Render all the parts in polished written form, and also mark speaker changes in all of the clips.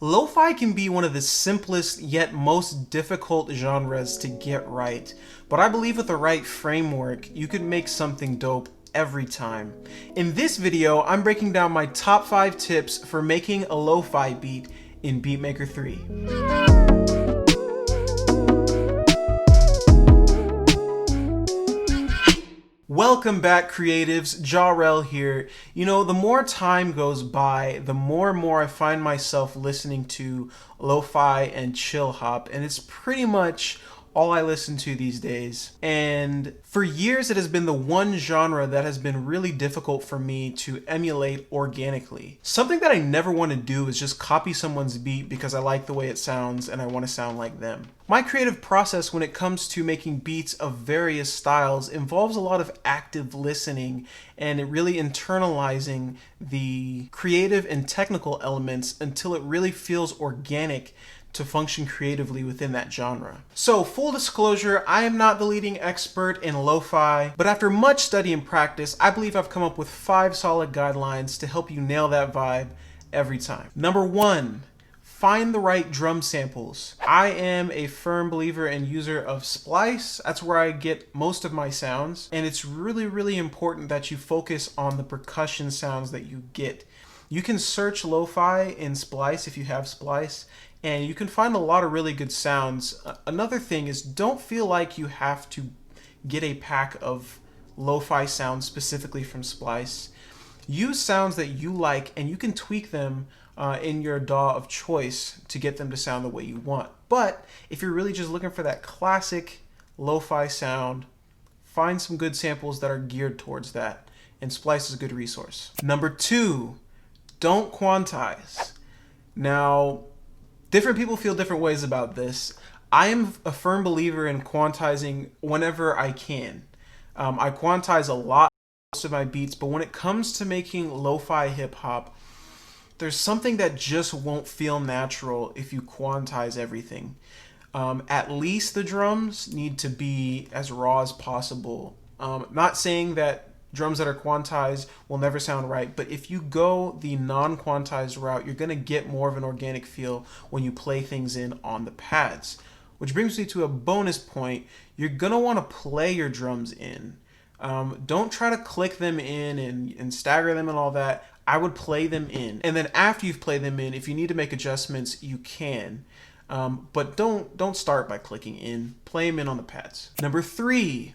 Speaker 1: Lo-fi can be one of the simplest yet most difficult genres to get right, but I believe with the right framework, you could make something dope every time. In this video, I'm breaking down my top 5 tips for making a lo-fi beat in BEATMAKER 3. Welcome back, creatives. Jahrell here. You know, the more time goes by, the more and more I find myself listening to lo-fi and chill hop, and it's pretty much all I listen to these days. And for years, it has been the one genre that has been really difficult for me to emulate organically. Something that I never want to do is just copy someone's beat because I like the way it sounds and I want to sound like them. My creative process when it comes to making beats of various styles involves a lot of active listening and really internalizing the creative and technical elements until it really feels organic to function creatively within that genre. So, full disclosure, I am not the leading expert in lo-fi, but after much study and practice, I believe I've come up with 5 solid guidelines to help you nail that vibe every time. Number 1, find the right drum samples. I am a firm believer and user of Splice. That's where I get most of my sounds, and it's really important that you focus on the percussion sounds that you get. You can search lo-fi in Splice if you have Splice, and you can find a lot of really good sounds. Another thing is, don't feel like you have to get a pack of lo-fi sounds specifically from Splice. Use sounds that you like, and you can tweak them in your DAW of choice to get them to sound the way you want. But if you're really just looking for that classic lo-fi sound, find some good samples that are geared towards that, and Splice is a good resource. Number 2, don't quantize. Now, different people feel different ways about this. I am a firm believer in quantizing whenever I can. I quantize a lot most of my beats, but when it comes to making lo-fi hip-hop, there's something that just won't feel natural if you quantize everything. At least the drums need to be as raw as possible. Not saying that drums that are quantized will never sound right, but if you go the non-quantized route, you're going to get more of an organic feel when you play things in on the pads. Which brings me to a bonus point. You're going to want to play your drums in. Don't try to click them in and stagger them and all that. I would play them in. And then after you've played them in, if you need to make adjustments, you can. But don't start by clicking in. Play them in on the pads. Number 3.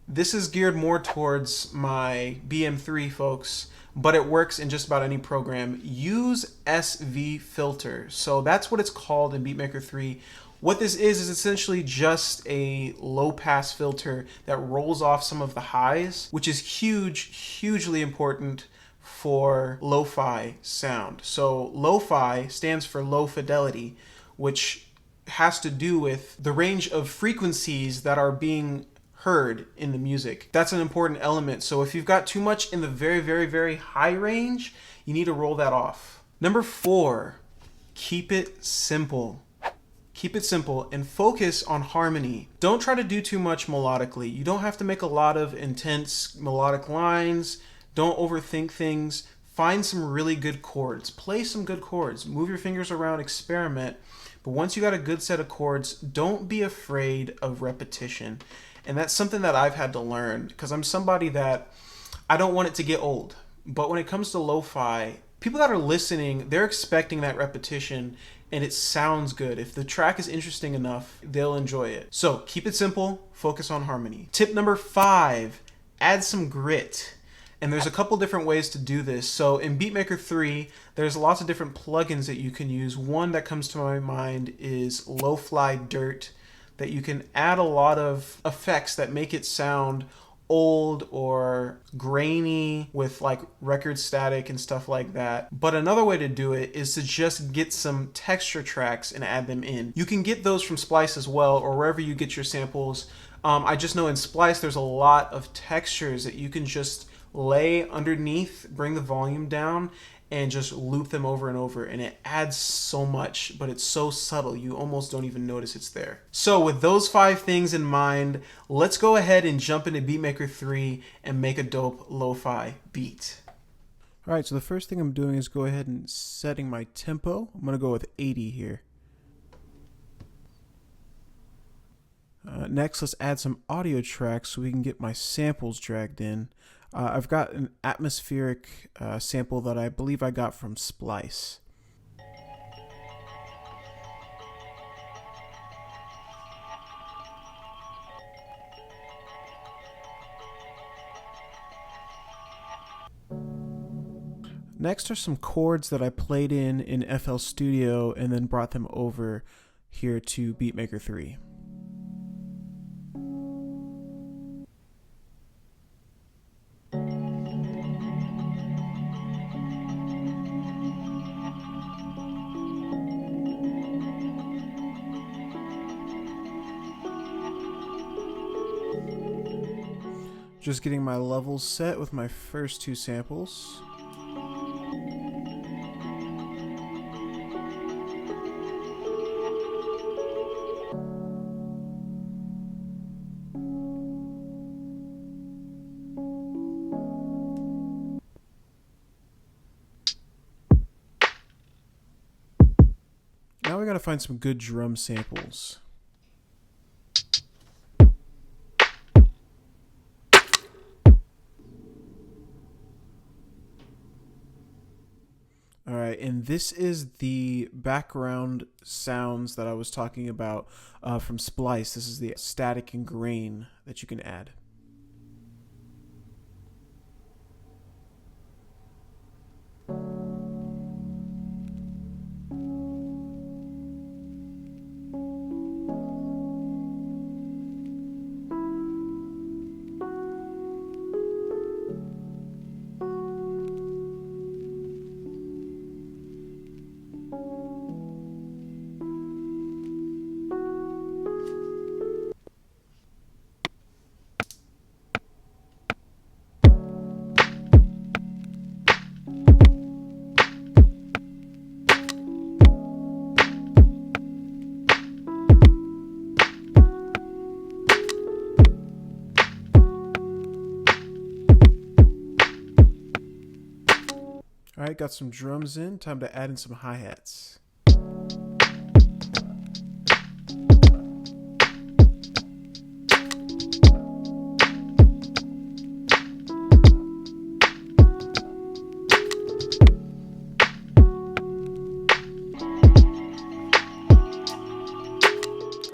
Speaker 1: This is geared more towards my BM3 folks, but it works in just about any program. Use SV filter. So that's what it's called in BEATMAKER 3. What this is essentially just a low pass filter that rolls off some of the highs, which is hugely important for lo-fi sound. So lo-fi stands for low fidelity, which has to do with the range of frequencies that are being heard in the music. That's an important element. So if you've got too much in the very high range, you need to roll that off. Number 4, keep it simple. Keep it simple and focus on harmony. Don't try to do too much melodically. You don't have to make a lot of intense melodic lines. Don't overthink things. Find some really good chords. Play some good chords. Move your fingers around, experiment. But once you got a good set of chords, don't be afraid of repetition. And that's something that I've had to learn because I'm somebody that I don't want it to get old. But when it comes to lo-fi, people that are listening, they're expecting that repetition and it sounds good. If the track is interesting enough, they'll enjoy it. So keep it simple, focus on harmony. Tip number 5, add some grit. And there's a couple different ways to do this. So in BEATMAKER 3, there's lots of different plugins that you can use. One that comes to my mind is Lo-Fly Dirt, that you can add a lot of effects that make it sound old or grainy with like record static and stuff like that. But another way to do it is to just get some texture tracks and add them in. You can get those from Splice as well, or wherever you get your samples. I just know in Splice there's a lot of textures that you can just lay underneath, bring the volume down, and just loop them over and over, and it adds so much, but it's so subtle you almost don't even notice it's there. So with those 5 things in mind, let's go ahead and jump into BEATMAKER 3 and make a dope lo-fi beat. All right, so the first thing I'm doing is go ahead and setting my tempo. I'm going to go with 80 here. Next, let's add some audio tracks so we can get my samples dragged in. I've got an atmospheric sample that I believe I got from Splice. Next are some chords that I played in FL Studio and then brought them over here to BeatMaker 3. Just getting my levels set with my first two samples. Now we gotta find some good drum samples. Alright, and this is the background sounds that I was talking about from Splice. This is the static and grain that you can add. Alright, got some drums in. Time to add in some hi-hats.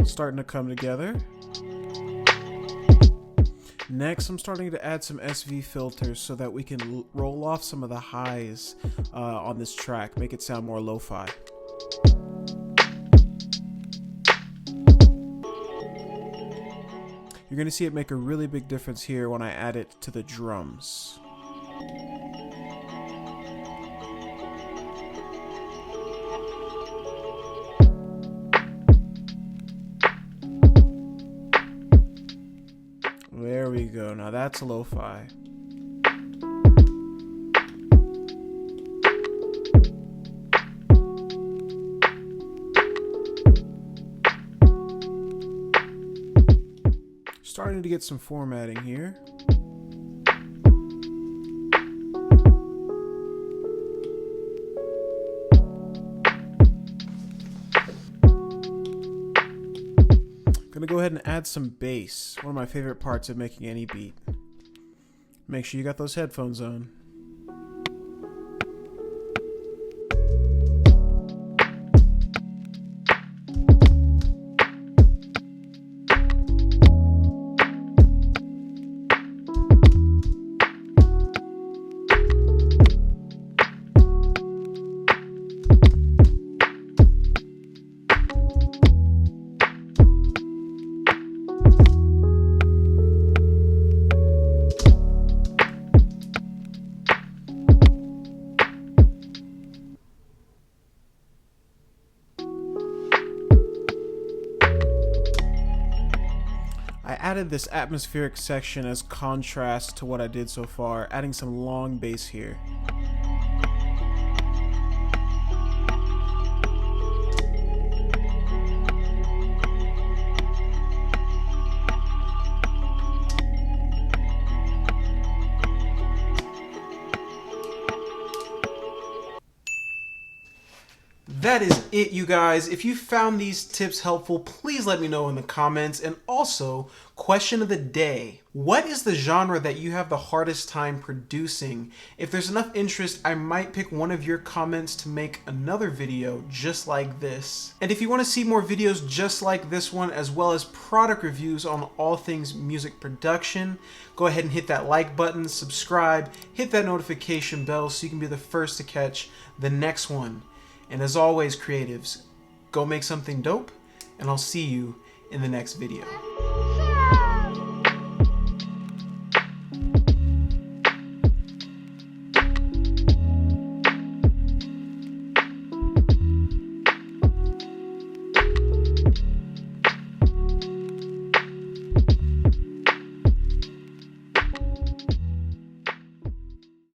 Speaker 1: Starting to come together. Next, I'm starting to add some SV filters so that we can roll off some of the highs on this track, make it sound more lo-fi. You're going to see it make a really big difference here when I add it to the drums. There we go. Now that's lo-fi. Starting to get some formatting here. Gonna go ahead and add some bass, one of my favorite parts of making any beat. Make sure you got those headphones on. I added this atmospheric section as contrast to what I did so far, adding some long bass here. that is it, you guys. If you found these tips helpful, please let me know in the comments. And also, question of the day. What is the genre that you have the hardest time producing? If there's enough interest, I might pick one of your comments to make another video just like this. And if you want to see more videos just like this one, as well as product reviews on all things music production, go ahead and hit that like button, subscribe, hit that notification bell so you can be the first to catch the next one. And as always, creatives, go make something dope, and I'll see you in the next video.